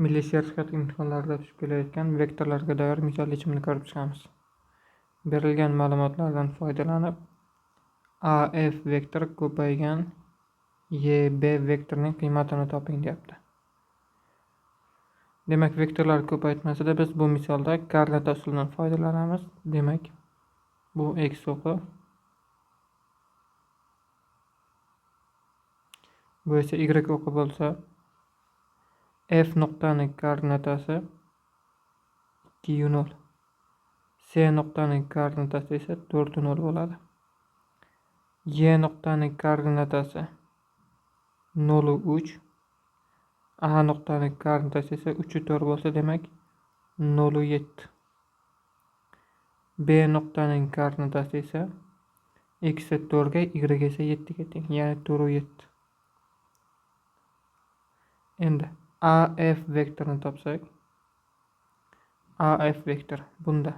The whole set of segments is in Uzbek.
Milliy sertifikat imtihonlarida tushib kelayotgan vektorlarga doir misol yechimini ko'rib chiqamiz. Berilgan ma'lumotlardan foydalanib, AF vektori ko'paygan YB vektorining qiymatini toping deyapti. Demak, vektorlar ko'paytmasida biz bu misolda koordinata usulidan foydalanamiz. Demak, bu x o'qi, bu esa y o'qi bo'lsa, f nuqtaning koordinatasi 2,0, c nuqtaning koordinatasi esa 4,0 bo'ladi. Y nuqtaning koordinatasi 0,3, A nuqtaning koordinatasi esa 3,4 bo'lsa, demak 0,7. B nuqtaning koordinatasi esa x 4 ga, y esa 7 ga teng, ya'ni 4,7. Endi AF vektorini topsak, AF vektor bunda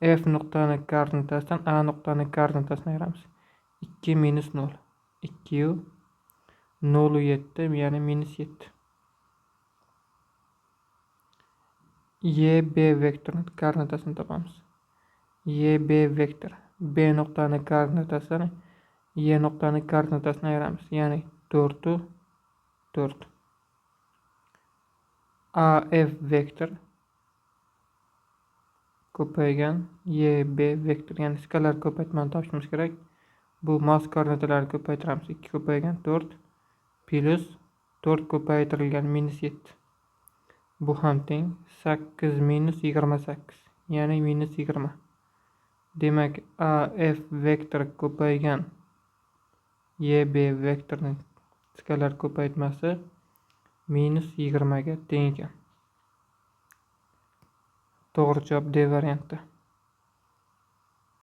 f nuqtaning koordinatasidan A nuqtaning koordinatasini ayiramiz. 2 minus 0, 2 0,7, ya'ni minus 7. YB vektorining koordinatasini topamiz. YB vektor B nuqtaning koordinatasidan Y nuqtaning koordinatasini ayiramiz, ya'ni 4, 4. AF vektor ko'paygan YB vektor, ya'ni skalar ko'paytmani topishimiz kerak. Bu mas koordinatalarni ko'paytiramiz. 2 ko'paygan 4 plus 4 ko'paytirilgan minus 7. Bu ham teng 8 minus 28, ya'ni minus 20. Demak, AF vektor ko'paygan YB vektorining skalar ko'paytmasi minus 20 ga teng ekan. To'g'ri javob D varianti.